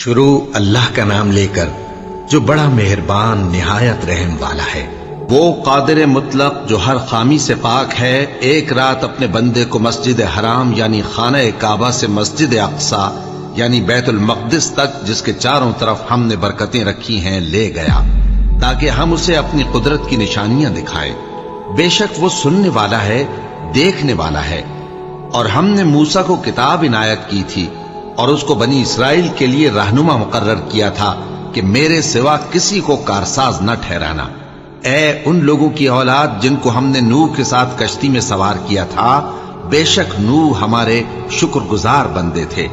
شروع اللہ کا نام لے کر جو بڑا مہربان نہایت رحم والا ہے۔ وہ قادر مطلق جو ہر خامی سے پاک ہے، ایک رات اپنے بندے کو مسجد حرام یعنی خانہ کعبہ سے مسجد اقصی یعنی بیت المقدس تک، جس کے چاروں طرف ہم نے برکتیں رکھی ہیں، لے گیا تاکہ ہم اسے اپنی قدرت کی نشانیاں دکھائیں۔ بے شک وہ سننے والا ہے، دیکھنے والا ہے۔ اور ہم نے موسیٰ کو کتاب عنایت کی تھی اور اس کو بنی اسرائیل کے لیے رہنما مقرر کیا تھا کہ میرے سوا کسی کو کارساز نہ ٹھہرانا۔ اے ان لوگوں کی اولاد جن کو ہم نے نوح کے ساتھ کشتی میں سوار کیا تھا، بے شک نوح ہمارے شکر گزار بندے تھے۔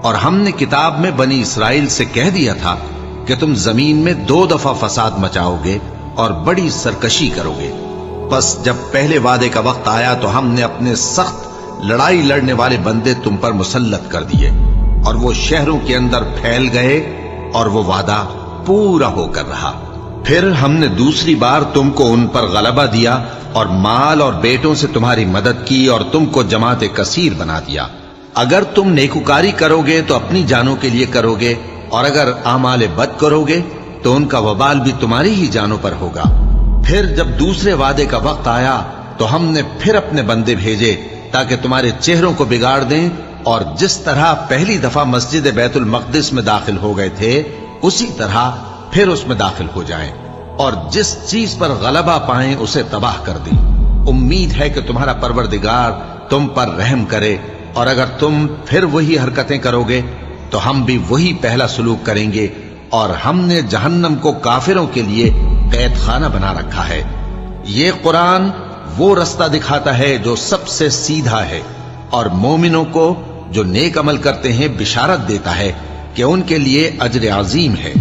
اور ہم نے کتاب میں بنی اسرائیل سے کہہ دیا تھا کہ تم زمین میں 2 دفعہ فساد مچاؤ گے اور بڑی سرکشی کرو گے۔ بس جب پہلے وعدے کا وقت آیا تو ہم نے اپنے سخت لڑائی لڑنے والے بندے تم پر مسلط کر دیے، اور وہ شہروں کے اندر پھیل گئے اور وہ وعدہ پورا ہو کر رہا۔ پھر ہم نے دوسری بار تم کو ان پر غلبہ دیا اور مال اور بیٹوں سے تمہاری مدد کی اور تم کو جماعت کثیر بنا دیا۔ اگر تم نیکوکاری کرو گے تو اپنی جانوں کے لیے کرو گے، اور اگر اعمال بد کرو گے تو ان کا وبال بھی تمہاری ہی جانوں پر ہوگا۔ پھر جب دوسرے وعدے کا وقت آیا تو ہم نے پھر اپنے بندے بھیجے تاکہ تمہارے چہروں کو بگاڑ دیں، اور جس طرح پہلی دفعہ مسجد بیت المقدس میں داخل ہو گئے تھے اسی طرح پھر اس میں داخل ہو جائیں، اور جس چیز پر غلبہ پائیں اسے تباہ کر دیں۔ امید ہے کہ تمہارا پروردگار تم پر رحم کرے، اور اگر تم پھر وہی حرکتیں کرو گے تو ہم بھی وہی پہلا سلوک کریں گے، اور ہم نے جہنم کو کافروں کے لیے قید خانہ بنا رکھا ہے۔ یہ قرآن وہ رستہ دکھاتا ہے جو سب سے سیدھا ہے، اور مومنوں کو جو نیک عمل کرتے ہیں بشارت دیتا ہے کہ ان کے لیے اجر عظیم ہے،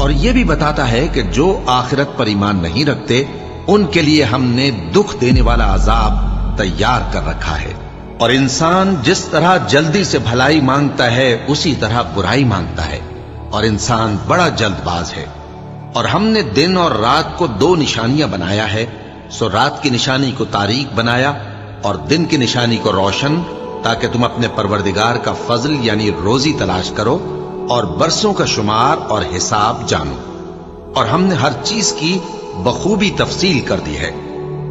اور یہ بھی بتاتا ہے کہ جو آخرت پر ایمان نہیں رکھتے ان کے لیے ہم نے دکھ دینے والا عذاب تیار کر رکھا ہے۔ اور انسان جس طرح جلدی سے بھلائی مانگتا ہے اسی طرح برائی مانگتا ہے، اور انسان بڑا جلد باز ہے۔ اور ہم نے دن اور رات کو 2 نشانیاں بنایا ہے، سو رات کی نشانی کو تاریک بنایا اور دن کی نشانی کو روشن، تاکہ تم اپنے پروردگار کا فضل یعنی روزی تلاش کرو اور برسوں کا شمار اور حساب جانو۔ اور ہم نے ہر چیز کی بخوبی تفصیل کر دی ہے،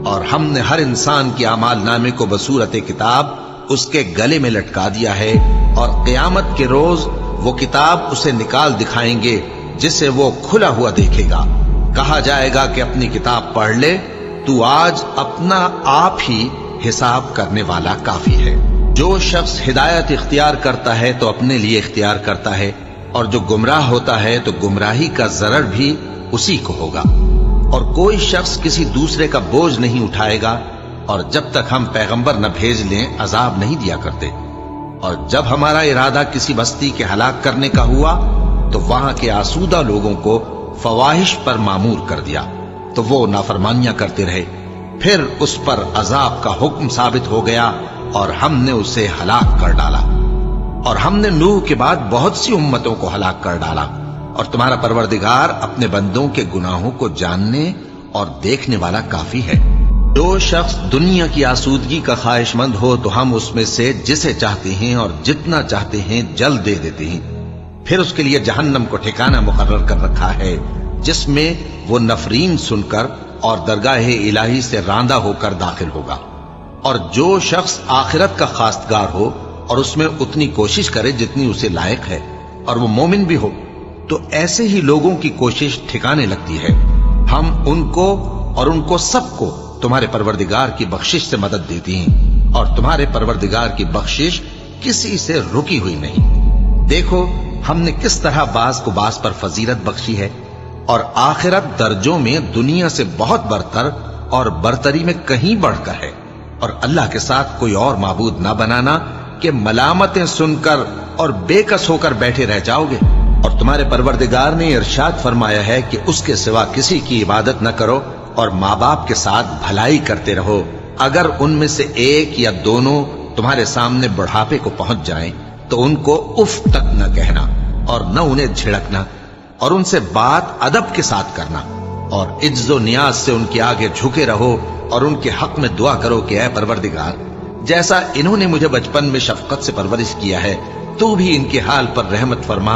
اور ہم نے ہر انسان کے اعمال نامے کو بصورت کتاب اس کے گلے میں لٹکا دیا ہے، اور قیامت کے روز وہ کتاب اسے نکال دکھائیں گے جسے وہ کھلا ہوا دیکھے گا۔ کہا جائے گا کہ اپنی کتاب پڑھ لے، تو آج اپنا آپ ہی حساب کرنے والا کافی ہے۔ جو شخص ہدایت اختیار کرتا ہے تو اپنے لیے اختیار کرتا ہے، اور جو گمراہ ہوتا ہے تو گمراہی کا ضرر بھی اسی کو ہوگا۔ اور کوئی شخص کسی دوسرے کا بوجھ نہیں اٹھائے گا، اور جب تک ہم پیغمبر نہ بھیج لیں عذاب نہیں دیا کرتے۔ اور جب ہمارا ارادہ کسی بستی کے ہلاک کرنے کا ہوا تو وہاں کے آسودہ لوگوں کو فواحش پر مامور کر دیا، تو وہ نافرمانیاں کرتے رہے۔ پھر اس پر عذاب کا حکم ثابت ہو گیا اور ہم نے اسے ہلاک کر ڈالا۔ اور ہم نے نوح کے بعد بہت سی امتوں کو ہلاک کر ڈالا، اور تمہارا پروردگار اپنے بندوں کے گناہوں کو جاننے اور دیکھنے والا کافی ہے۔ جو شخص دنیا کی آسودگی کا خواہش مند ہو تو ہم اس میں سے جسے چاہتے ہیں اور جتنا چاہتے ہیں جلد دے دیتے ہیں۔ پھر اس کے لیے جہنم کو ٹھکانہ مقرر کر رکھا ہے، جس میں وہ نفرین سن کر اور درگاہ الہی سے راندہ ہو کر داخل ہوگا۔ اور جو شخص آخرت کا خواستگار ہو اور اس میں اتنی کوشش کرے جتنی اسے لائق ہے، اور وہ مومن بھی ہو، تو ایسے ہی لوگوں کی کوشش ٹھکانے لگتی ہے۔ ہم ان کو اور ان کو سب کو تمہارے پروردگار کی بخشش سے مدد دیتی ہیں، اور تمہارے پروردگار کی بخشش کسی سے رکی ہوئی نہیں۔ دیکھو ہم نے کس طرح بعض کو بعض پر فضیلت بخشی ہے، اور آخرت درجوں میں دنیا سے بہت برتر اور برتری میں کہیں بڑھ کر ہے۔ اور اللہ کے ساتھ کوئی اور معبود نہ بنانا کہ ملامتیں سن کر اور بے کس ہو کر بیٹھے رہ جاؤ گے۔ اور تمہارے پروردگار نے ارشاد فرمایا ہے کہ اس کے سوا کسی کی عبادت نہ کرو، اور ماں باپ کے ساتھ بھلائی کرتے رہو۔ اگر ان میں سے ایک یا دونوں تمہارے سامنے بڑھاپے کو پہنچ جائیں تو ان کو اف تک نہ کہنا، اور نہ انہیں جھڑکنا، اور ان سے بات ادب کے ساتھ کرنا، اور عجز و نیاز سے ان کے آگے جھکے رہو، اور ان کے حق میں دعا کرو کہ اے پروردگار، جیسا انہوں نے مجھے بچپن میں شفقت سے پرورش کیا ہے تو بھی ان کے حال پر رحمت فرما،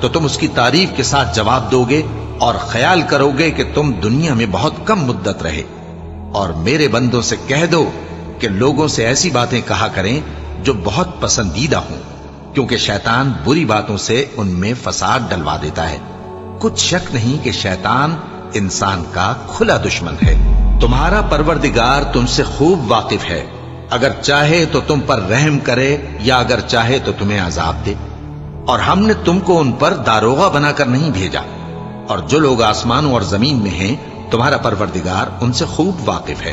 تو تم اس کی تعریف کے ساتھ جواب دو گے اور خیال کرو گے کہ تم دنیا میں بہت کم مدت رہے۔ اور میرے بندوں سے کہہ دو کہ لوگوں سے ایسی باتیں کہا کریں جو بہت پسندیدہ ہوں، کیونکہ شیطان بری باتوں سے ان میں فساد ڈلوا دیتا ہے۔ کچھ شک نہیں کہ شیطان انسان کا کھلا دشمن ہے۔ تمہارا پروردگار تم سے خوب واقف ہے، اگر چاہے تو تم پر رحم کرے یا اگر چاہے تو تمہیں عذاب دے۔ اور ہم نے تم کو ان پر داروغہ بنا کر نہیں بھیجا، اور جو لوگ آسمانوں اور زمین میں ہیں تمہارا پروردگار ان سے خوب واقف ہے۔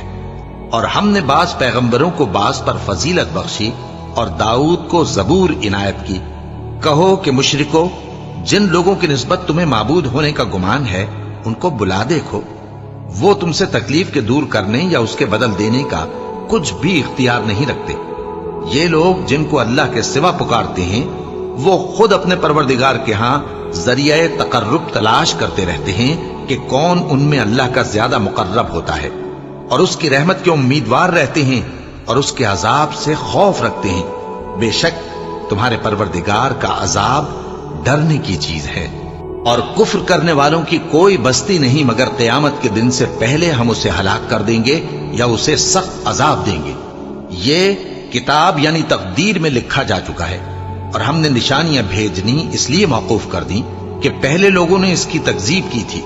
اور ہم نے بعض پیغمبروں کو بعض پر فضیلت بخشی اور داؤد کو زبور عنایت کی۔ کہو کہ مشرکو، جن لوگوں کی نسبت تمہیں معبود ہونے کا گمان ہے ان کو بلا دیکھو، وہ تم سے تکلیف کے دور کرنے یا اس کے بدل دینے کا کچھ بھی اختیار نہیں رکھتے۔ یہ لوگ جن کو اللہ کے سوا پکارتے ہیں وہ خود اپنے پروردگار کے ہاں ذریعہ تقرب تلاش کرتے رہتے ہیں کہ کون ان میں اللہ کا زیادہ مقرب ہوتا ہے، اور اس کی رحمت کے امیدوار رہتے ہیں اور اس کے عذاب سے خوف رکھتے ہیں۔ بے شک تمہارے پروردگار کا عذاب ڈرنے کی چیز ہے۔ اور کفر کرنے والوں کی کوئی بستی نہیں مگر قیامت کے دن سے پہلے ہم اسے ہلاک کر دیں گے یا اسے سخت عذاب دیں گے۔ یہ کتاب یعنی تقدیر میں لکھا جا چکا ہے، اور ہم نے نشانیاں بھیجنی اس لیے موقوف کر دیں کہ پہلے لوگوں نے اس کی تکذیب کی تھی،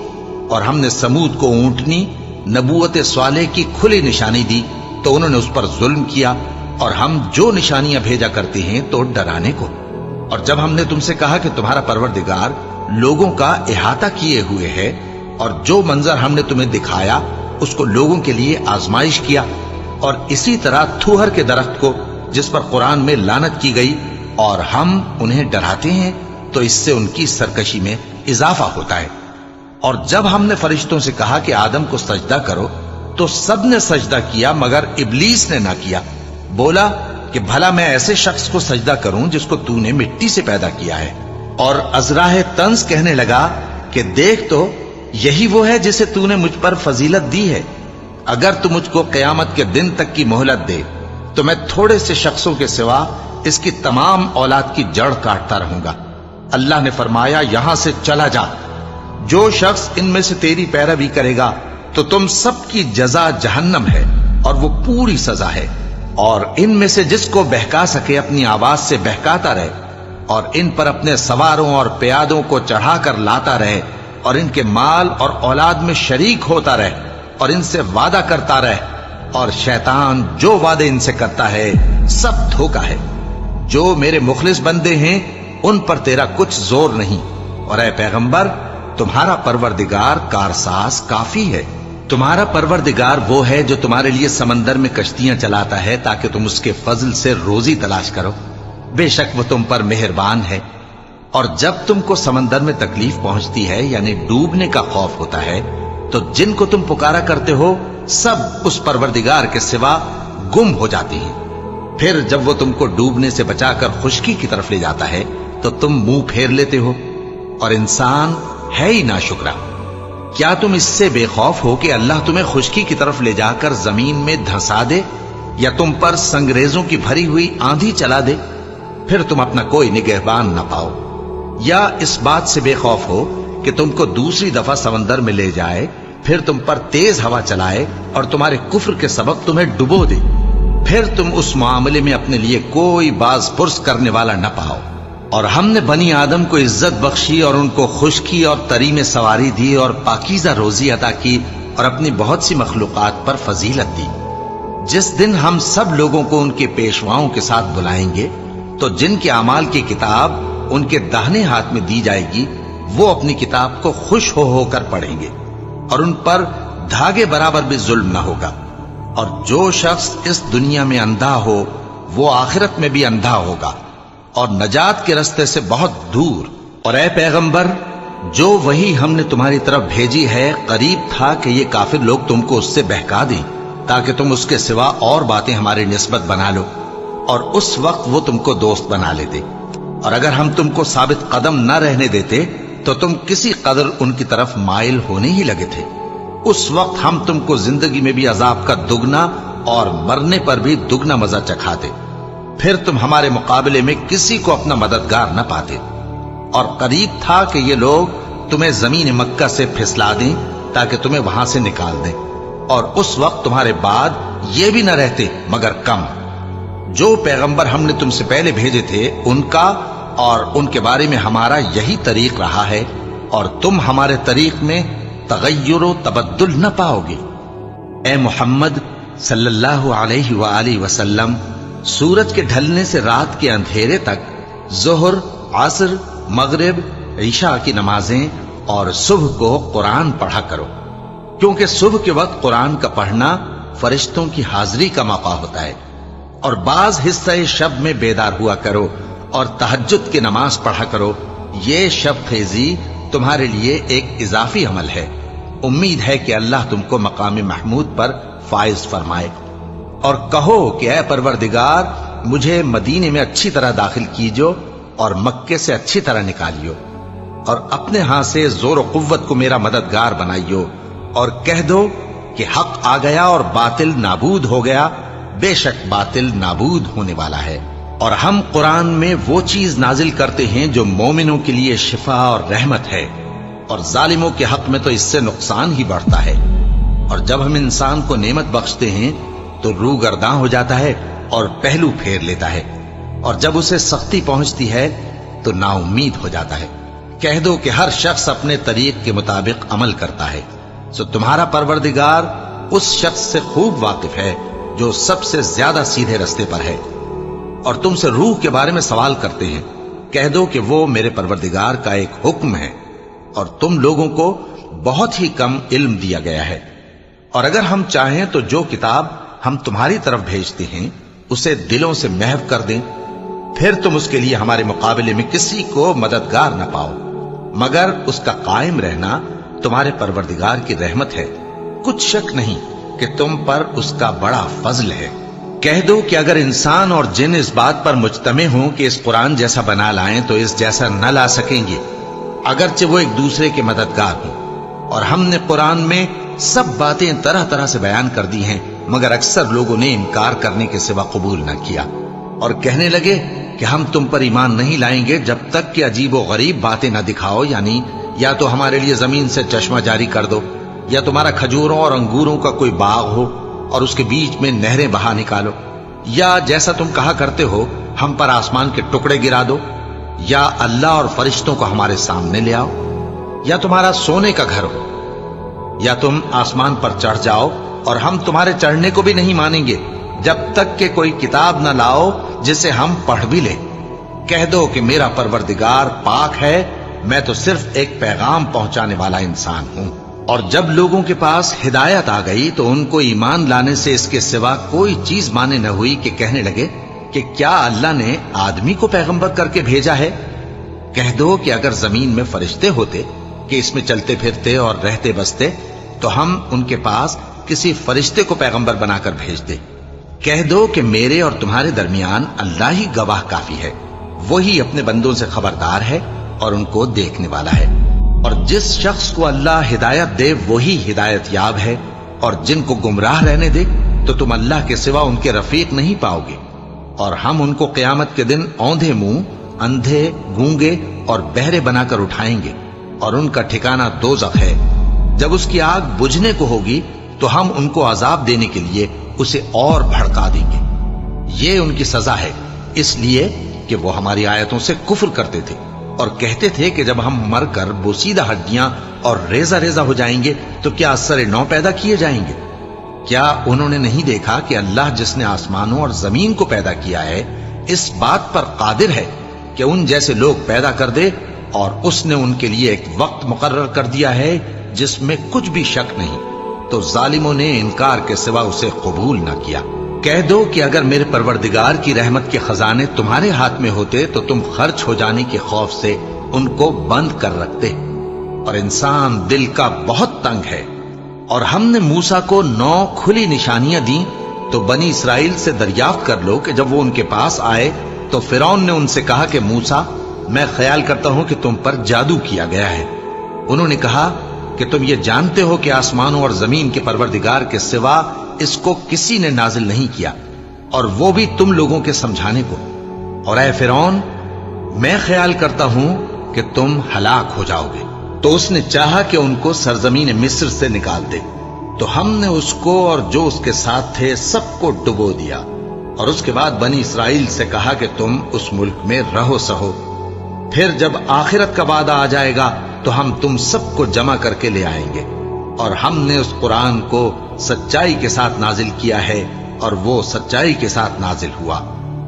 اور ہم نے سمود کو اونٹنی نبوت صالح کی کھلی نشانی دی تو انہوں نے اس پر ظلم کیا، اور ہم جو نشانیاں بھیجا کرتے ہیں تو ڈرانے کو۔ اور جب ہم نے تم سے کہا کہ تمہارا پروردگار لوگوں کا احاطہ کیے ہوئے ہے، اور جو منظر ہم نے تمہیں دکھایا اس کو لوگوں کے لیے آزمائش کیا، اور اسی طرح تھوہر کے درخت کو جس پر قرآن میں لعنت کی گئی، اور ہم انہیں ڈراتے ہیں تو اس سے ان کی سرکشی میں اضافہ ہوتا ہے۔ اور جب ہم نے فرشتوں سے کہا کہ آدم کو سجدہ کرو تو سب نے سجدہ کیا مگر ابلیس نے نہ کیا، بولا کہ بھلا میں ایسے شخص کو سجدہ کروں جس کو تو نے مٹی سے پیدا کیا ہے۔ اور ازراہ طنز کہنے لگا کہ دیکھ تو یہی وہ ہے جسے تو نے مجھ پر فضیلت دی ہے، اگر تو مجھ کو قیامت کے دن تک کی مہلت دے تو میں تھوڑے سے شخصوں کے سوا اس کی تمام اولاد کی جڑ کاٹتا رہوں گا۔ اللہ نے فرمایا یہاں سے چلا جا، جو شخص ان میں سے تیری پیروی کرے گا تو تم سب کی جزا جہنم ہے اور وہ پوری سزا ہے، اور ان میں سے جس کو بہکا سکے اپنی آواز سے بہکاتا رہے، اور ان پر اپنے سواروں اور پیادوں کو چڑھا کر لاتا رہے، اور ان کے مال اور اولاد میں شریک ہوتا رہے، اور ان سے وعدہ کرتا رہے، اور شیطان جو وعدے ان سے کرتا ہے سب دھوکا ہے۔ جو میرے مخلص بندے ہیں ان پر تیرا کچھ زور نہیں، اور اے پیغمبر تمہارا پروردگار کارساز کافی ہے۔ تمہارا پروردگار وہ ہے جو تمہارے لیے سمندر میں کشتیاں چلاتا ہے تاکہ تم اس کے فضل سے روزی تلاش کرو، بے شک وہ تم پر مہربان ہے۔ اور جب تم کو سمندر میں تکلیف پہنچتی ہے یعنی ڈوبنے کا خوف ہوتا ہے تو جن کو تم پکارا کرتے ہو سب اس پروردگار کے سوا گم ہو جاتی ہیں۔ پھر جب وہ تم کو ڈوبنے سے بچا کر خشکی کی طرف لے جاتا ہے تو تم منہ پھیر لیتے ہو، اور انسان ہے ہی ناشکرا۔ کیا تم اس سے بے خوف ہو کہ اللہ تمہیں خشکی کی طرف لے جا کر زمین میں دھنسا دے یا تم پر سنگریزوں کی بھری ہوئی آندھی چلا دے، پھر تم اپنا کوئی نگہبان نہ پاؤ؟ یا اس بات سے بے خوف ہو کہ تم کو دوسری دفعہ سمندر میں لے جائے، پھر تم پر تیز ہوا چلائے اور تمہارے کفر کے سبب تمہیں ڈبو دے، پھر تم اس معاملے میں اپنے لیے کوئی باز پرس کرنے والا نہ پاؤ؟ اور ہم نے بنی آدم کو عزت بخشی اور ان کو خشکی اور تری میں سواری دی اور پاکیزہ روزی عطا کی اور اپنی بہت سی مخلوقات پر فضیلت دی۔ جس دن ہم سب لوگوں کو ان کے پیشواؤں کے ساتھ بلائیں گے تو جن کے اعمال کی کتاب ان کے داہنے ہاتھ میں دی جائے گی وہ اپنی کتاب کو خوش ہو کر پڑھیں گے، اور ان پر دھاگے برابر بھی ظلم نہ ہوگا۔ اور جو شخص اس دنیا میں اندھا ہو وہ آخرت میں بھی اندھا ہوگا اور نجات کے رستے سے بہت دور۔ اور اے پیغمبر جو وہی ہم نے تمہاری طرف بھیجی ہے قریب تھا کہ یہ کافر لوگ تم کو اس سے بہکا دیں تاکہ تم اس کے سوا اور باتیں ہماری نسبت بنا لو، اور اس وقت وہ تم کو دوست بنا لیتے۔ اور اگر ہم تم کو ثابت قدم نہ رہنے دیتے تو تم کسی قدر ان کی طرف مائل ہونے ہی لگے تھے۔ اس وقت ہم تم کو زندگی میں بھی عذاب کا دگنا اور مرنے پر بھی دگنا مزہ چکھاتے، پھر تم ہمارے مقابلے میں کسی کو اپنا مددگار نہ پاتے۔ اور قریب تھا کہ یہ لوگ تمہیں زمین مکہ سے پھسلا دیں تاکہ تمہیں وہاں سے نکال دیں، اور اس وقت تمہارے بعد یہ بھی نہ رہتے مگر کم۔ جو پیغمبر ہم نے تم سے پہلے بھیجے تھے ان کا اور ان کے بارے میں ہمارا یہی طریق رہا ہے، اور تم ہمارے طریق میں تغیر و تبدل نہ پاؤ گے۔ اے محمد صلی اللہ علیہ وآلہ وسلم، سورج کے ڈھلنے سے رات کے اندھیرے تک ظہر، عصر، مغرب، عشاء کی نمازیں اور صبح کو قرآن پڑھا کرو، کیونکہ صبح کے وقت قرآن کا پڑھنا فرشتوں کی حاضری کا موقع ہوتا ہے، اور بعض حصہ شب میں بیدار ہوا کرو اور تہجد کی نماز پڑھا کرو۔ یہ شب خیزی تمہارے لیے ایک اضافی عمل ہے، امید ہے کہ اللہ تم کو مقام محمود پر فائز فرمائے۔ اور کہو کہ اے پروردگار، مجھے مدینے میں اچھی طرح داخل کیجو اور مکے سے اچھی طرح نکالیو، اور اپنے ہاں سے زور و قوت کو میرا مددگار بنائیو، اور کہہ دو کہ حق آ گیا اور باطل نابود ہو گیا، بے شک باطل نابود ہونے والا ہے۔ اور ہم قرآن میں وہ چیز نازل کرتے ہیں جو مومنوں کے لیے شفا اور رحمت ہے، اور ظالموں کے حق میں تو اس سے نقصان ہی بڑھتا ہے۔ اور جب ہم انسان کو نعمت بخشتے ہیں تو روح گرداں ہو جاتا ہے اور پہلو پھیر لیتا ہے، اور جب اسے سختی پہنچتی ہے تو نا امید ہو جاتا ہے۔ کہہ دو کہ ہر شخص اپنے طریق کے مطابق عمل کرتا ہے، سو تمہارا پروردگار اس شخص سے خوب واقف ہے جو سب سے زیادہ سیدھے رستے پر ہے۔ اور تم سے روح کے بارے میں سوال کرتے ہیں، کہہ دو کہ وہ میرے پروردگار کا ایک حکم ہے، اور تم لوگوں کو بہت ہی کم علم دیا گیا ہے۔ اور اگر ہم چاہیں تو جو کتاب ہم تمہاری طرف بھیجتے ہیں اسے دلوں سے محو کر دیں، پھر تم اس کے لیے ہمارے مقابلے میں کسی کو مددگار نہ پاؤ، مگر اس کا قائم رہنا تمہارے پروردگار کی رحمت ہے، کچھ شک نہیں کہ تم پر اس کا بڑا فضل ہے۔ کہہ دو کہ اگر انسان اور جن اس بات پر مجتمع ہوں کہ اس قرآن جیسا بنا لائیں تو اس جیسا نہ لا سکیں گے، اگرچہ وہ ایک دوسرے کے مددگار ہوں۔ اور ہم نے قرآن میں سب باتیں طرح طرح سے بیان کر دی ہیں، مگر اکثر لوگوں نے انکار کرنے کے سوا قبول نہ کیا، اور کہنے لگے کہ ہم تم پر ایمان نہیں لائیں گے جب تک کہ عجیب و غریب باتیں نہ دکھاؤ، یعنی یا تو ہمارے لیے زمین سے چشمہ جاری کر دو، یا تمہارا کھجوروں اور انگوروں کا کوئی باغ ہو اور اس کے بیچ میں نہریں بہا نکالو، یا جیسا تم کہا کرتے ہو ہم پر آسمان کے ٹکڑے گرا دو، یا اللہ اور فرشتوں کو ہمارے سامنے لے آؤ، یا تمہارا سونے کا گھر ہو، یا تم آسمان پر چڑھ جاؤ اور ہم تمہارے چڑھنے کو بھی نہیں مانیں گے جب تک کہ کوئی کتاب نہ لاؤ جسے ہم پڑھ بھی لیں۔ کہہ دو کہ میرا پروردگار پاک ہے، میں تو صرف ایک پیغام پہنچانے والا انسان ہوں۔ اور جب لوگوں کے پاس ہدایت آ گئی تو ان کو ایمان لانے سے اس کے سوا کوئی چیز مانے نہ ہوئی کہ کہنے لگے کہ کیا اللہ نے آدمی کو پیغمبر کر کے بھیجا ہے؟ کہہ دو کہ اگر زمین میں فرشتے ہوتے کہ اس میں چلتے پھرتے اور رہتے بستے تو ہم ان کے پاس کسی فرشتے کو پیغمبر بنا کر بھیجتے۔ کہہ دو کہ میرے اور تمہارے درمیان اللہ ہی گواہ کافی ہے، وہی اپنے بندوں سے خبردار ہے اور ان کو دیکھنے والا ہے۔ اور جس شخص کو اللہ ہدایت دے وہی ہدایت یاب ہے، اور جن کو گمراہ رہنے دے تو تم اللہ کے سوا ان کے رفیق نہیں پاؤ گے۔ اور ہم ان کو قیامت کے دن اوندھے منہ، اندھے، گونگے اور بہرے بنا کر اٹھائیں گے، اور ان کا ٹھکانہ دوزخ ہے۔ جب اس کی آگ بجھنے کو ہوگی تو ہم ان کو عذاب دینے کے لیے اسے اور بھڑکا دیں گے۔ یہ ان کی سزا ہے، اس لیے کہ وہ ہماری آیتوں سے کفر کرتے تھے اور کہتے تھے کہ جب ہم مر کر بوسیدہ ہڈیاں اور ریزہ ریزہ ہو جائیں گے تو کیا اثر نو پیدا کیے جائیں گے؟ کیا انہوں نے نہیں دیکھا کہ اللہ جس نے آسمانوں اور زمین کو پیدا کیا ہے اس بات پر قادر ہے کہ ان جیسے لوگ پیدا کر دے، اور اس نے ان کے لیے ایک وقت مقرر کر دیا ہے جس میں کچھ بھی شک نہیں، تو ظالموں نے انکار کے سوا اسے قبول نہ کیا۔ کہہ دو کہ اگر میرے پروردگار کی رحمت کے خزانے تمہارے ہاتھ میں ہوتے تو تم خرچ ہو جانے کے خوف سے ان کو بند کر رکھتے، اور انسان دل کا بہت تنگ ہے۔ اور ہم نے موسیٰ کو 9 کھلی نشانیاں دیں تو بنی اسرائیل سے دریافت کر لو کہ جب وہ ان کے پاس آئے تو فرعون نے ان سے کہا کہ موسیٰ، میں خیال کرتا ہوں کہ تم پر جادو کیا گیا ہے۔ انہوں نے کہا کہ تم یہ جانتے ہو کہ آسمانوں اور زمین کے پروردگار کے سوا اس کو کسی نے نازل نہیں کیا، اور وہ بھی تم لوگوں کے سمجھانے کو۔ اور اے فرعون، میں خیال کرتا ہوں کہ تم ہلاک ہو جاؤ گے۔ تو اس نے چاہا کہ ان کو سرزمین مصر سے نکال دے، تو ہم نے اس کو اور جو اس کے ساتھ تھے سب کو ڈبو دیا، اور اس کے بعد بنی اسرائیل سے کہا کہ تم اس ملک میں رہو سہو، پھر جب آخرت کا وعدہ آ جائے گا تو ہم تم سب کو جمع کر کے لے آئیں گے۔ اور ہم نے اس قرآن کو سچائی کے ساتھ نازل کیا ہے، اور وہ سچائی کے ساتھ نازل ہوا۔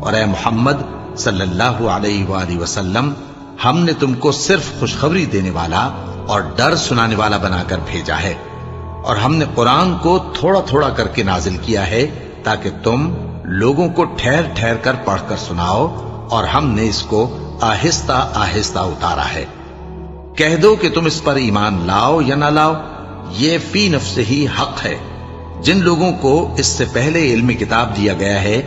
اور اے محمد صلی اللہ علیہ وآلہ وسلم، ہم نے تم کو صرف خوشخبری دینے والا اور ڈر سنانے والا بنا کر بھیجا ہے، اور ہم نے قرآن کو تھوڑا تھوڑا کر کے نازل کیا ہے تاکہ تم لوگوں کو ٹھہر ٹھہر کر پڑھ کر سناؤ، اور ہم نے اس کو آہستہ آہستہ اتارا ہے۔ کہہ دو کہ تم اس پر ایمان لاؤ یا نہ لاؤ، یہ فی نفس ہی حق ہے۔ جن لوگوں کو اس سے پہلے علم کتاب دیا گیا ہے،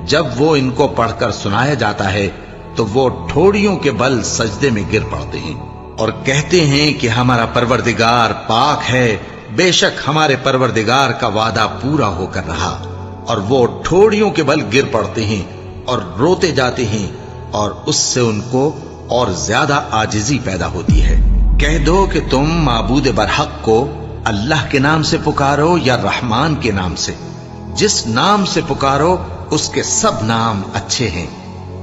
جب وہ ان کو پڑھ کر سنایا جاتا ہے تو وہ ٹھوڑیوں کے بل سجدے میں گر پڑتے ہیں اور کہتے ہیں کہ ہمارا پروردگار پاک ہے، بے شک ہمارے پروردگار کا وعدہ پورا ہو کر رہا۔ اور وہ ٹھوڑیوں کے بل گر پڑتے ہیں اور روتے جاتے ہیں، اور اس سے ان کو اور زیادہ عاجزی پیدا ہوتی ہے۔ کہہ دو کہ تم معبود برحق کو اللہ کے نام سے پکارو یا رحمان کے نام سے، جس نام سے پکارو اس کے سب نام اچھے ہیں،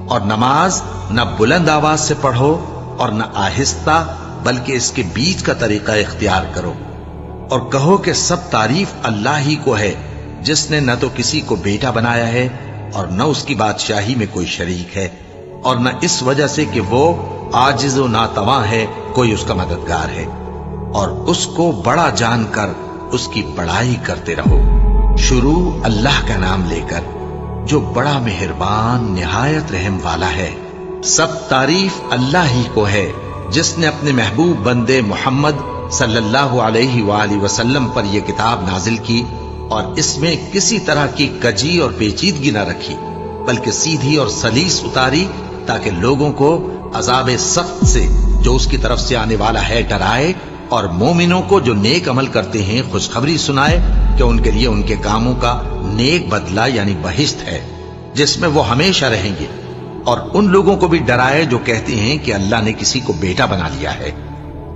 اور نماز نہ بلند آواز سے پڑھو اور نہ آہستہ، بلکہ اس کے بیچ کا طریقہ اختیار کرو، اور کہو کہ سب تعریف اللہ ہی کو ہے، جس نے نہ تو کسی کو بیٹا بنایا ہے اور نہ اس کی بادشاہی میں کوئی شریک ہے، اور نہ اس وجہ سے کہ وہ عاجز و ناتواں ہے کوئی اس کا مددگار ہے، اور اس کو بڑا جان کر اس کی بڑائی کرتے رہو۔ شروع اللہ کا نام لے کر جو بڑا مہربان نہایت رحم والا ہے۔ سب تعریف اللہ ہی کو ہے، جس نے اپنے محبوب بندے محمد صلی اللہ علیہ وآلہ وسلم پر یہ کتاب نازل کی، اور اس میں کسی طرح کی کجی اور پیچیدگی نہ رکھی، بلکہ سیدھی اور سلیس اتاری، تاکہ لوگوں کو عذاب سخت سے جو اس کی طرف سے آنے والا ہے ڈرائے، اور مومنوں کو جو نیک عمل کرتے ہیں خوشخبری سنائے کہ ان کے لیے ان کے کاموں کا نیک بدلہ یعنی بہشت ہے، جس میں وہ ہمیشہ رہیں گے، اور ان لوگوں کو بھی ڈرائے جو کہتے ہیں کہ اللہ نے کسی کو بیٹا بنا لیا ہے۔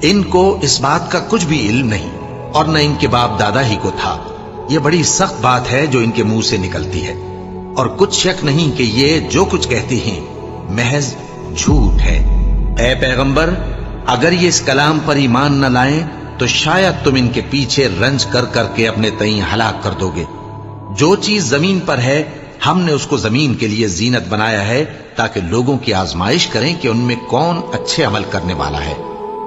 ان کو اس بات کا کچھ بھی علم نہیں، اور نہ ان کے باپ دادا ہی کو تھا۔ یہ بڑی سخت بات ہے جو ان کے منہ سے نکلتی ہے، اور کچھ شک نہیں کہ یہ جو کچھ کہتے ہیں محض جھوٹ ہے۔ اے پیغمبر، اگر یہ اس کلام پر ایمان نہ لائیں تو شاید تم ان کے پیچھے رنج کر کر کے اپنے تئیں ہلاک کر دو گے۔ جو چیز زمین پر ہے ہم نے اس کو زمین کے لیے زینت بنایا ہے، تاکہ لوگوں کی آزمائش کریں کہ ان میں کون اچھے عمل کرنے والا ہے،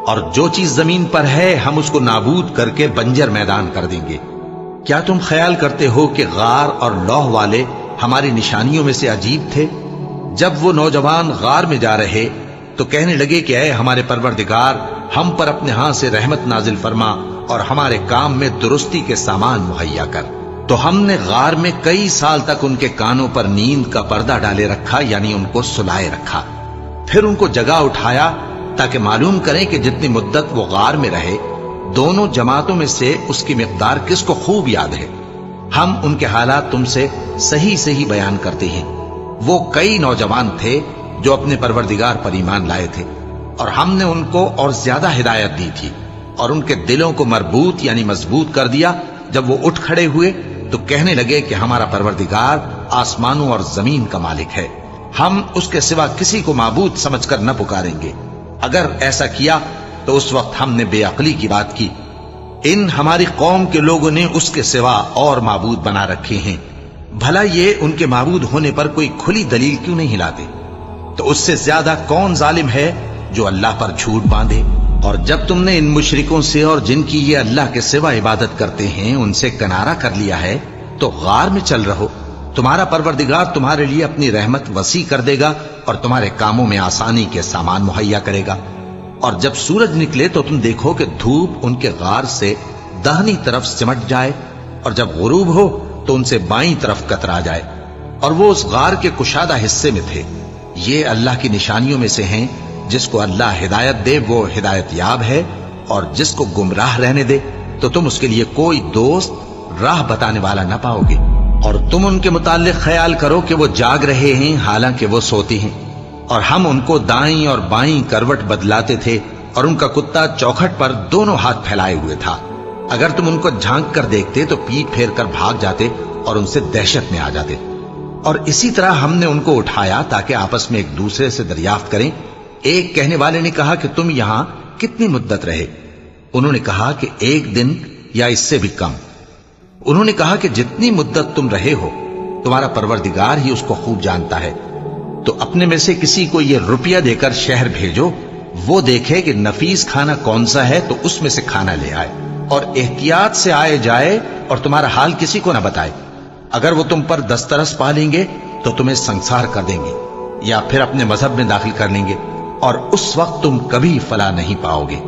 اور جو چیز زمین پر ہے ہم اس کو نابود کر کے بنجر میدان کر دیں گے۔ کیا تم خیال کرتے ہو کہ غار اور لوح والے ہماری نشانیوں میں سے عجیب تھے؟ جب وہ نوجوان غار میں جا رہے تو کہنے لگے کہ اے ہمارے پروردگار، ہم پر اپنے ہاں سے رحمت نازل فرما اور ہمارے کام میں درستی کے سامان مہیا کر۔ تو ہم نے غار میں کئی سال تک ان کے کانوں پر نیند کا پردہ ڈالے رکھا، یعنی ان کو سلائے رکھا، پھر ان کو جگا اٹھایا تاکہ معلوم کریں کہ جتنی مدت وہ غار میں رہے دونوں جماعتوں میں سے اس کی مقدار کس کو خوب یاد ہے۔ ہم ان کے حالات تم سے صحیح صحیح بیان کرتے ہیں۔ وہ کئی نوجوان تھے جو اپنے پروردگار پر ایمان لائے تھے، اور ہم نے ان کو اور زیادہ ہدایت دی تھی، اور ان کے دلوں کو مربوط یعنی مضبوط کر دیا۔ جب وہ اٹھ کھڑے ہوئے تو کہنے لگے کہ ہمارا پروردگار آسمانوں اور زمین کا مالک ہے، ہم اس کے سوا کسی کو معبود سمجھ کر نہ پکاریں گے۔ اگر ایسا کیا تو اس وقت ہم نے بے عقلی کی بات کی۔ ان ہماری قوم کے لوگوں نے اس کے سوا اور معبود بنا رکھے ہیں، بھلا یہ ان کے معبود ہونے پر کوئی کھلی دلیل کیوں نہیں لاتے؟ تو اس سے زیادہ کون ظالم ہے جو اللہ پر جھوٹ باندھے؟ اور جب تم نے ان مشرکوں سے اور جن کی یہ اللہ کے سوا عبادت کرتے ہیں ان سے کنارہ کر لیا ہے تو غار میں چل رہو، تمہارا پروردگار تمہارے لیے اپنی رحمت وسیع کر دے گا اور تمہارے کاموں میں آسانی کے سامان مہیا کرے گا۔ اور جب سورج نکلے تو تم دیکھو کہ دھوپ ان کے غار سے داہنی طرف سمٹ جائے، اور جب غروب ہو تو ان سے بائیں طرف کترا جائے، اور وہ اس غار کے کشادہ حصے میں تھے۔ یہ اللہ کی نشانیوں میں سے ہیں، جس کو اللہ ہدایت دے وہ ہدایت یاب ہے، اور جس کو گمراہ رہنے دے تو تم اس کے لیے کوئی دوست راہ بتانے والا نہ پاؤ گے۔ اور تم ان کے متعلق خیال کرو کہ وہ جاگ رہے ہیں حالانکہ وہ سوتے ہیں، اور ہم ان کو دائیں اور بائیں کروٹ بدلاتے تھے اور ان کا کتا چوکھٹ پر دونوں ہاتھ پھیلائے ہوئے تھا. اگر تم ان کو جھانک کر دیکھتے تو پیٹ پھیر کر بھاگ جاتے اور ان سے دہشت میں آ جاتے. اور اسی طرح ہم نے ان کو اٹھایا تاکہ آپس میں ایک دوسرے سے دریافت کریں. ایک کہنے والے نے کہا کہ تم یہاں کتنی مدت رہے؟ انہوں نے کہا کہ 1 دن یا اس سے بھی کم. انہوں نے کہا کہ جتنی مدت تم رہے ہو تمہارا پروردگار ہی اس کو خوب جانتا ہے. تو اپنے میں سے کسی کو یہ روپیہ دے کر شہر بھیجو، وہ دیکھے کہ نفیس کھانا کون سا ہے تو اس میں سے کھانا لے آئے، اور احتیاط سے آئے جائے اور تمہارا حال کسی کو نہ بتائے. اگر وہ تم پر دسترس پا لیں گے تو تمہیں سنسار کر دیں گے یا پھر اپنے مذہب میں داخل کر لیں گے، اور اس وقت تم کبھی فلاح نہیں پاؤ گے.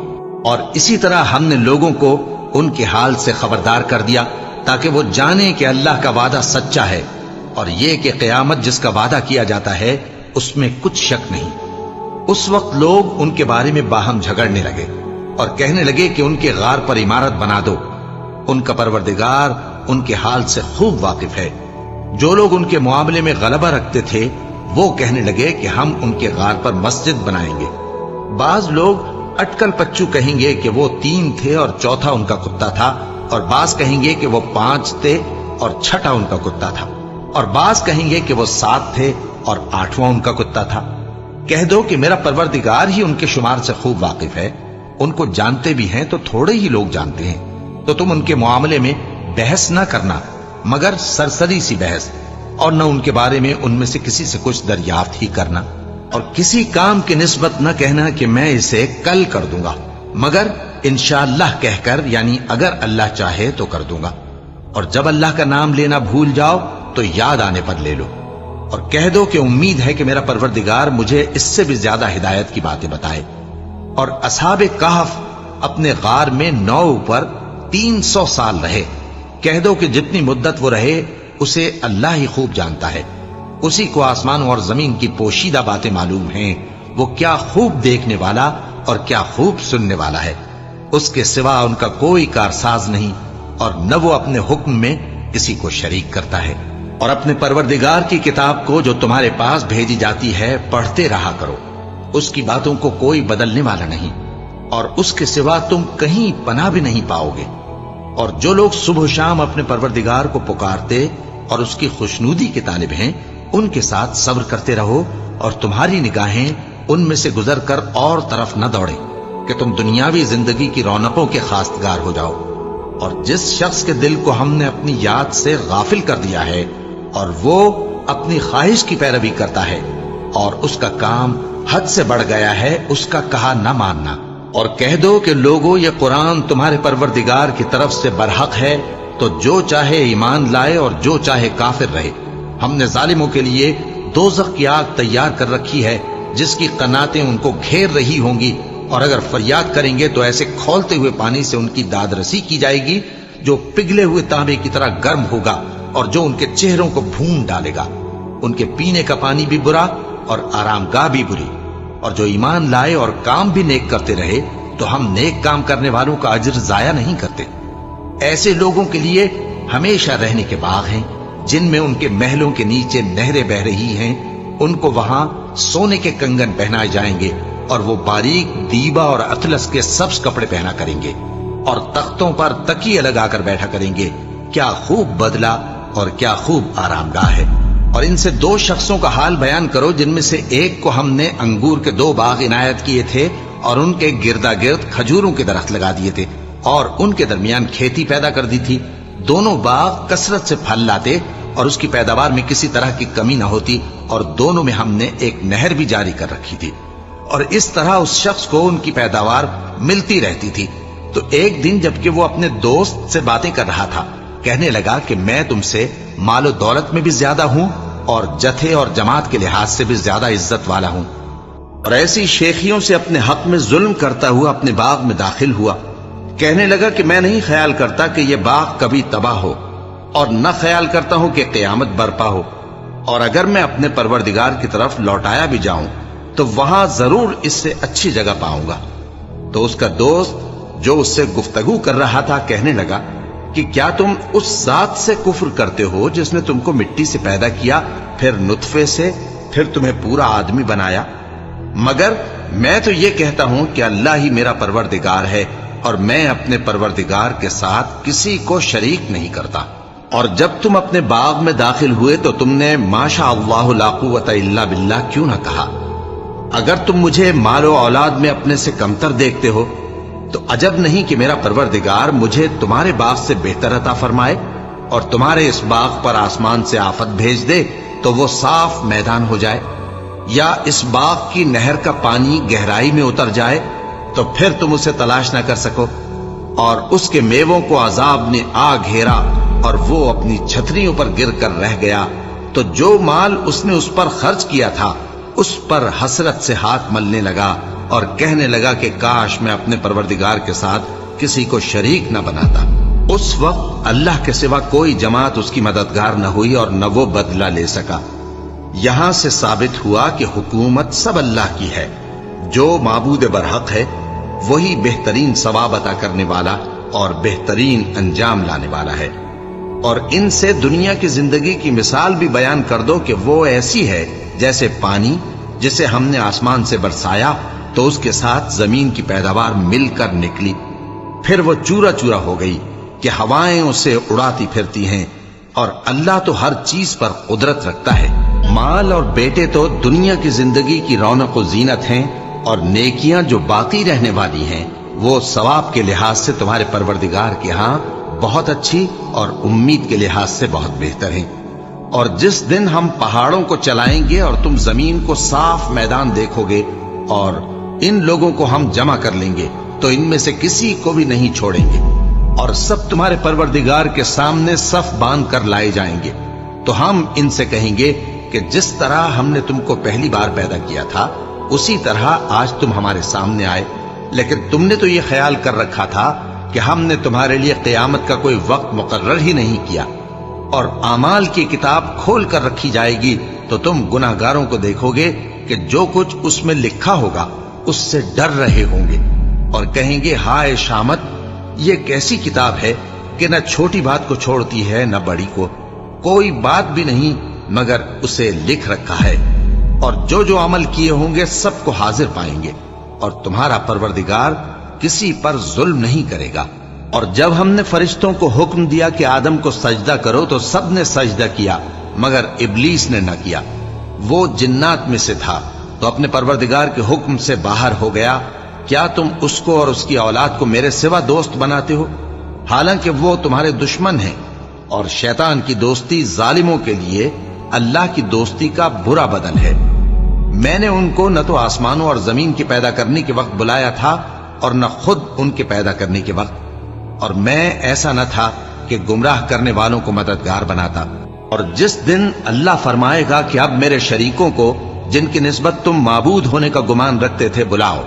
اور اسی طرح ہم نے لوگوں کو ان کے حال سے خبردار کر دیا تاکہ وہ جانیں کہ اللہ کا وعدہ سچا ہے، اور یہ کہ قیامت جس کا وعدہ کیا جاتا ہے اس میں کچھ شک نہیں. اس وقت لوگ ان کے بارے میں باہم جھگڑنے لگے اور کہنے لگے کہ ان کے غار پر عمارت بنا دو. ان کا پروردگار ان کے حال سے خوب واقف ہے. جو لوگ ان کے معاملے میں غلبہ رکھتے تھے وہ کہنے لگے کہ ہم ان کے غار پر مسجد بنائیں گے. بعض لوگ اٹکل پچو کہیں گے کہ وہ 3 تھے اور چوتھا ان کا کتا تھا، اور بعض کہیں گے کہ وہ 5 تھے اور چھٹا ان کا کتا تھا، اور بعض کہیں گے کہ وہ 7 تھے اور 8واں ان کا کتا تھا. کہہ دو کہ میرا پروردگار ہی ان کے شمار سے خوب واقف ہے. ان کو جانتے بھی ہیں تو تھوڑے ہی لوگ جانتے ہیں. تو تم ان کے معاملے میں بحث نہ کرنا مگر سرسری سی بحث، اور نہ ان کے بارے میں ان میں سے کسی سے کچھ دریافت ہی کرنا، اور کسی کام کی نسبت نہ کہنا کہ میں اسے کل کر دوں گا مگر انشاءاللہ کہہ کر، یعنی اگر اللہ چاہے تو کر دوں گا. اور جب اللہ کا نام لینا بھول جاؤ تو یاد آنے پر لے لو، اور کہہ دو کہ امید ہے کہ میرا پروردگار مجھے اس سے بھی زیادہ ہدایت کی باتیں بتائے. اور اصحاب کہف اپنے غار میں 9 پر 300 سال رہے. کہہ دو کہ جتنی مدت وہ رہے اسے اللہ ہی خوب جانتا ہے. اسی کو آسمانوں اور زمین کی پوشیدہ باتیں معلوم ہیں. وہ کیا خوب دیکھنے والا اور کیا خوب سننے والا ہے. اس کے سوا ان کا کوئی کارساز نہیں، اور نہ وہ اپنے حکم میں کسی کو شریک کرتا ہے. اور اپنے پروردگار کی کتاب کو جو تمہارے پاس بھیجی جاتی ہے پڑھتے رہا کرو. اس کی باتوں کو کوئی بدلنے والا نہیں، اور اس کے سوا تم کہیں پناہ بھی نہیں پاؤ گے. اور جو لوگ صبح و شام اپنے پروردگار کو پکارتے اور اس کی خوشنودی کے طالب ہیں ان کے ساتھ صبر کرتے رہو، اور تمہاری نگاہیں ان میں سے گزر کر اور طرف نہ دوڑیں کہ تم دنیاوی زندگی کی رونقوں کے خواستگار ہو جاؤ. اور جس شخص کے دل کو ہم نے اپنی یاد سے غافل کر دیا ہے اور وہ اپنی خواہش کی پیروی کرتا ہے اور اس کا کام حد سے بڑھ گیا ہے، اس کا کہا نہ ماننا. اور کہہ دو کہ لوگو یہ قرآن تمہارے پروردگار کی طرف سے برحق ہے، تو جو چاہے ایمان لائے اور جو چاہے کافر رہے. ہم نے ظالموں کے لیے دوزخ کی آگ تیار کر رکھی ہے جس کی قناتیں ان کو گھیر رہی ہوں گی، اور اگر فریاد کریں گے تو ایسے کھولتے ہوئے پانی سے ان کی داد رسی کی جائے گی جو پگھلے ہوئے تانبے کی طرح گرم ہوگا اور جو ان کے چہروں کو بھون ڈالے گا. ان کے پینے کا پانی بھی برا اور آرام گاہ بھی بری. اور جو ایمان لائے اور کام بھی نیک کرتے رہے تو ہم نیک کام کرنے والوں کا اجر ضائع نہیں کرتے. ایسے لوگوں کے لیے ہمیشہ رہنے کے باغ ہیں جن میں ان کے محلوں کے نیچے نہریں بہ رہی ہیں. ان کو وہاں سونے کے کنگن پہنائے جائیں گے اور وہ باریک دیبا اور اطلس کے سبز کپڑے پہنا کریں گے اور تختوں پر تکیے لگا کر بیٹھا کریں گے. کیا خوب بدلہ اور کیا خوب آرام گاہ ہے. اور ان سے 2 شخصوں کا حال بیان کرو جن میں سے ایک کو ہم نے انگور کے 2 باغ عنایت کیے تھے اور ان کے گردا گرد کھجوروں کے درخت لگا دیے تھے اور ان کے درمیان کھیتی پیدا کر دی تھی. دونوں باغ کثرت سے پھل لاتے اور اس کی پیداوار میں کسی طرح کی کمی نہ ہوتی، اور دونوں میں ہم نے ایک نہر بھی جاری کر رکھی تھی. اور اس طرح اس شخص کو ان کی پیداوار ملتی رہتی تھی. تو ایک دن جبکہ وہ اپنے دوست سے باتیں کر رہا تھا کہنے لگا کہ میں تم سے مال و دولت میں بھی زیادہ ہوں اور جتھے اور جماعت کے لحاظ سے بھی زیادہ عزت والا ہوں. اور ایسی شیخیوں سے اپنے حق میں ظلم کرتا ہوا اپنے باغ میں داخل ہوا. کہنے لگا کہ میں نہیں خیال کرتا کہ یہ باغ کبھی تباہ ہو، اور نہ خیال کرتا ہوں کہ قیامت برپا ہو، اور اگر میں اپنے پروردگار کی طرف لوٹایا بھی جاؤں تو وہاں ضرور اس سے اچھی جگہ پاؤں گا. تو اس کا دوست جو اس سے گفتگو کر رہا تھا کہنے لگا کہ کیا تم اس ذات سے کفر کرتے ہو جس نے تم کو مٹی سے پیدا کیا، پھر نطفے سے پھر تمہیں پورا آدمی بنایا؟ مگر میں تو یہ کہتا ہوں کہ اللہ ہی میرا پروردگار ہے، اور میں اپنے پروردگار کے ساتھ کسی کو شریک نہیں کرتا۔ اور جب تم اپنے باغ میں داخل ہوئے تو تم نے ما شاء اللہ لا قوت الا باللہ کیوں نہ کہا؟ اگر تم مجھے مال و اولاد میں اپنے سے کمتر دیکھتے ہو تو عجب نہیں کہ میرا پروردگار مجھے تمہارے باغ سے بہتر عطا فرمائے، اور تمہارے اس باغ پر آسمان سے آفت بھیج دے تو وہ صاف میدان ہو جائے، یا اس باغ کی نہر کا پانی گہرائی میں اتر جائے تو پھر تم اسے تلاش نہ کر سکو، اور اس کے میووں کو عذاب نے آ گھیرا اور وہ اپنی چھتریوں پر گر کر رہ گیا، تو جو مال اس نے اس پر خرچ کیا تھا اس پر حسرت سے ہاتھ ملنے لگا اور کہنے لگا کہ کاش میں اپنے پروردگار کے ساتھ کسی کو شریک نہ بناتا۔ اس وقت اللہ کے سوا کوئی جماعت اس کی مددگار نہ ہوئی اور نہ وہ بدلہ لے سکا۔ یہاں سے ثابت ہوا کہ حکومت سب اللہ کی ہے، جو معبود برحق ہے وہی بہترین ثواب عطا کرنے والا اور بہترین انجام لانے والا ہے۔ اور ان سے دنیا کی زندگی کی مثال بھی بیان کر دو کہ وہ ایسی ہے جیسے پانی جسے ہم نے آسمان سے برسایا تو اس کے ساتھ زمین کی پیداوار مل کر نکلی، پھر وہ چورا چورا ہو گئی کہ ہوائیں اسے اڑاتی پھرتی ہیں، اور اللہ تو ہر چیز پر قدرت رکھتا ہے۔ مال اور بیٹے تو دنیا کی زندگی کی رونق و زینت ہیں، اور نیکیاں جو باقی رہنے والی ہیں وہ ثواب کے لحاظ سے تمہارے پروردگار کے ہاں بہت اچھی اور امید کے لحاظ سے بہت بہتر ہیں۔ اور جس دن ہم پہاڑوں کو چلائیں گے اور تم زمین کو صاف میدان دیکھو گے اور ان لوگوں کو ہم جمع کر لیں گے تو ان میں سے کسی کو بھی نہیں چھوڑیں گے، اور سب تمہارے پروردگار کے سامنے صف باندھ کر لائے جائیں گے، تو ہم ان سے کہیں گے کہ جس طرح ہم نے تم کو پہلی بار پیدا کیا تھا اسی طرح آج تم ہمارے سامنے آئے، لیکن تم نے تو یہ خیال کر رکھا تھا کہ ہم نے تمہارے لیے قیامت کا کوئی وقت مقرر ہی نہیں کیا، اور اعمال کی کتاب کھول کر رکھی جائے گی تو تم گناہگاروں کو دیکھو گے کہ جو کچھ اس میں لکھا ہوگا اس سے ڈر رہے ہوں گے، اور کہیں گے ہائے شامت، یہ کیسی کتاب ہے کہ نہ چھوٹی بات کو چھوڑتی ہے نہ بڑی کو، کوئی بات بھی نہیں مگر اسے لکھ رکھا ہے، اور جو جو عمل کیے ہوں گے سب کو حاضر پائیں گے، اور تمہارا پروردگار کسی پر ظلم نہیں کرے گا۔ اور جب ہم نے فرشتوں کو حکم دیا کہ آدم کو سجدہ کرو تو سب نے سجدہ کیا مگر ابلیس نے نہ کیا، وہ جنات میں سے تھا تو اپنے پروردگار کے حکم سے باہر ہو گیا۔ کیا تم اس کو اور اس کی اولاد کو میرے سوا دوست بناتے ہو، حالانکہ وہ تمہارے دشمن ہیں، اور شیطان کی دوستی ظالموں کے لیے اللہ کی دوستی کا برا بدل ہے۔ میں نے ان کو نہ تو آسمانوں اور زمین کے پیدا کرنے کے وقت بلایا تھا اور نہ خود ان کے پیدا کرنے کے وقت، اور میں ایسا نہ تھا کہ گمراہ کرنے والوں کو مددگار بناتا۔ اور جس دن اللہ فرمائے گا کہ اب میرے شریکوں کو جن کی نسبت تم معبود ہونے کا گمان رکھتے تھے بلاؤ،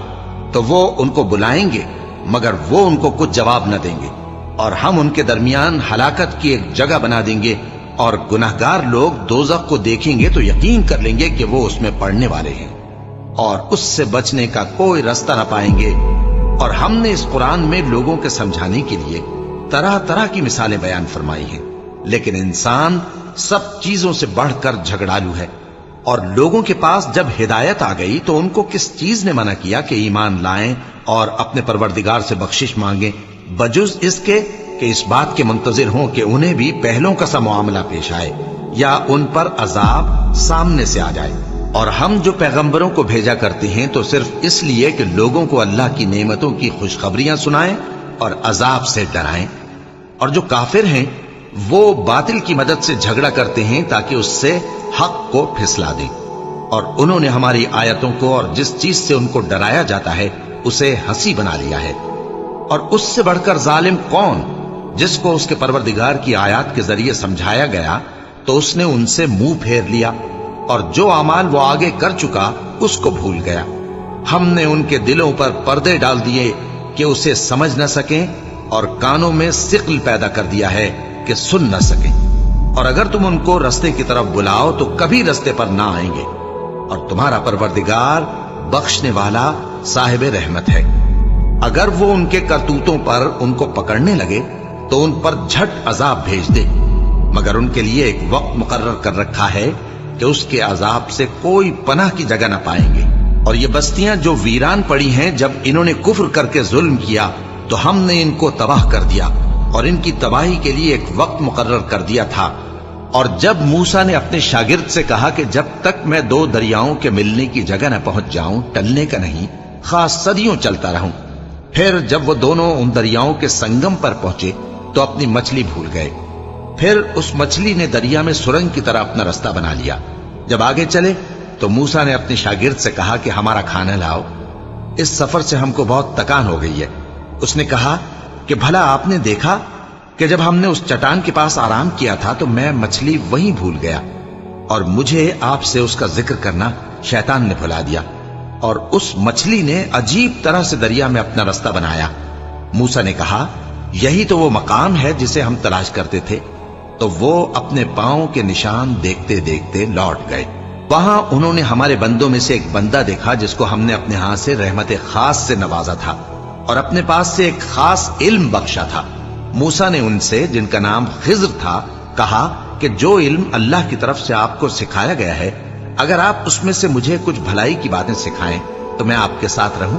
تو وہ ان کو بلائیں گے مگر وہ ان کو کچھ جواب نہ دیں گے، اور ہم ان کے درمیان ہلاکت کی ایک جگہ بنا دیں گے، اور گناہگار لوگ دوزخ کو دیکھیں گے تو یقین کر لیں گے کہ وہ اس میں پڑنے والے ہیں، اور اس سے بچنے کا کوئی راستہ نہ پائیں گے۔ اور ہم نے اس قرآن میں لوگوں کے سمجھانے کے لیے طرح طرح کی مثالیں بیان فرمائی ہیں، لیکن انسان سب چیزوں سے بڑھ کر جھگڑالو ہے، اور لوگوں کے پاس جب ہدایت آ گئی تو ان کو کس چیز نے منع کیا کہ ایمان لائیں اور اپنے پروردگار سے بخشش مانگیں، بجز اس کے کہ اس بات کے منتظر ہوں کہ انہیں بھی پہلوں کا سا معاملہ پیش آئے یا ان پر عذاب سامنے سے آ جائے۔ اور ہم جو پیغمبروں کو بھیجا کرتے ہیں تو صرف اس لیے کہ لوگوں کو اللہ کی نعمتوں کی خوشخبریاں سنائیں اور عذاب سے ڈرائیں، اور جو کافر ہیں وہ باطل کی مدد سے جھگڑا کرتے ہیں تاکہ اس سے حق کو پھسلا دیں، اور انہوں نے ہماری آیتوں کو اور جس چیز سے ان کو ڈرایا جاتا ہے اسے ہنسی بنا لیا ہے۔ اور اس سے بڑھ کر ظالم کون، جس کو اس کے پروردگار کی آیات کے ذریعے سمجھایا گیا تو اس نے ان سے منہ پھیر لیا، اور جو اعمال وہ آگے کر چکا اس کو بھول گیا۔ ہم نے ان کے دلوں پر پردے ڈال دیے کہ اسے سمجھ نہ سکیں، اور کانوں میں ثقل پیدا کر دیا ہے کہ سن نہ سکیں، اور اگر تم ان کو رستے کی طرف بلاؤ تو کبھی رستے پر نہ آئیں گے، اور تمہارا پروردگار بخشنے والا صاحب رحمت ہے۔ اگر وہ ان کے کرتوتوں پر ان کو پکڑنے لگے تو ان پر جھٹ عذاب بھیج دے، مگر ان کے لیے ایک وقت مقرر کر رکھا ہے کہ اس کے عذاب سے کوئی پناہ کی جگہ نہ پائیں گے۔ اور یہ بستیاں جو ویران پڑی ہیں، جب انہوں نے کفر کر کے ظلم کیا تو ہم نے ان کو تباہ کر دیا اور ان کی تباہی کے لیے ایک وقت مقرر کر دیا تھا۔ اور جب موسیٰ نے اپنے شاگرد سے کہا کہ جب تک میں دو دریاؤں کے ملنے کی جگہ نہ پہنچ جاؤں ٹلنے کا نہیں، خاص صدیوں چلتا رہوں، پھر جب وہ دونوں ان دریاؤں کے سنگم پر پہنچے تو اپنی مچھلی بھول گئے۔ پھر اس مچھلی نے دریا میں سرنگ کی طرح اپنا رستہ بنا لیا۔ جب آگے چلے تو موسیٰ نے اپنے شاگرد سے کہا کہ ہمارا کھانا لاؤ، اس سفر سے ہم کو بہت تکان ہو گئی ہے۔ اس نے کہا کہ بھلا آپ نے دیکھا کہ جب ہم نے اس چٹان کے پاس آرام کیا تھا تو میں مچھلی وہیں بھول گیا، اور مجھے آپ سے اس کا ذکر کرنا شیطان نے بھلا دیا، اور اس مچھلی نے عجیب طرح سے دریا میں اپنا رستہ بنایا۔ موسیٰ نے کہا یہی تو وہ مقام ہے جسے ہم تلاش کرتے تھے۔ تو وہ اپنے پاؤں کے نشان دیکھتے دیکھتے لوٹ گئے۔ وہاں انہوں نے ہمارے بندوں میں سے ایک بندہ دیکھا جس کو ہم نے اپنے ہاں سے رحمت خاص سے نوازا تھا اور اپنے پاس سے ایک خاص علم بخشا تھا۔ موسیٰ نے ان سے، جن کا نام خضر تھا، کہا کہ جو علم اللہ کی طرف سے آپ کو سکھایا گیا ہے، اگر آپ اس میں سے مجھے کچھ بھلائی کی باتیں سکھائیں تو میں آپ کے ساتھ رہوں۔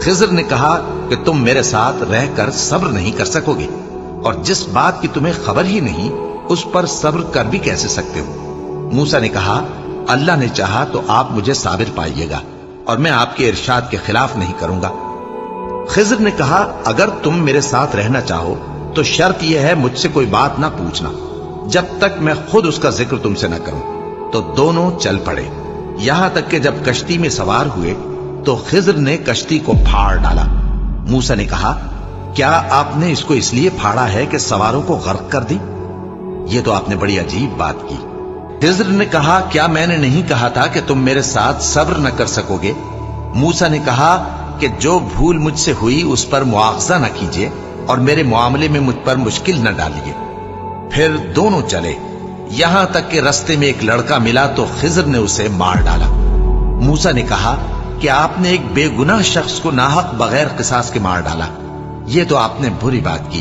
خضر نے کہا کہ تم میرے ساتھ رہ کر صبر نہیں کر سکو گے، اور جس بات کی تمہیں خبر ہی نہیں اس پر صبر کر بھی کیسے سکتے ہو؟ موسیٰ نے کہا اللہ نے چاہا تو آپ مجھے صابر پائیے گا، اور میں آپ کے ارشاد کے خلاف نہیں کروں گا۔ خضر نے کہا اگر تم میرے ساتھ رہنا چاہو تو شرط یہ ہے مجھ سے کوئی بات نہ پوچھنا جب تک میں خود اس کا ذکر تم سے نہ کروں۔ تو دونوں چل پڑے، یہاں تک کہ جب کشتی میں سوار ہوئے تو خضر نے کشتی کو پھاڑ ڈالا۔ موسیٰ نے کہا کیا آپ نے اس کو اس لیے پھاڑا ہے کہ سواروں کو غرق کر دی؟ یہ تو آپ نے بڑی عجیب بات کی۔ خضر نے کہا کیا میں نے نہیں کہا تھا کہ تم میرے ساتھ صبر نہ کر سکو گے؟ موسیٰ نے کہا کہ جو بھول مجھ سے ہوئی اس پر مواخذہ نہ کیجیے اور میرے معاملے میں مجھ پر مشکل نہ ڈالیے۔ پھر دونوں چلے، یہاں تک کہ رستے میں ایک لڑکا ملا تو خضر نے اسے مار ڈالا۔ موسیٰ نے کہا کہ آپ نے ایک بے گناہ شخص کو ناحق بغیر قصاص کے مار ڈالا، یہ تو آپ نے بری بات کی۔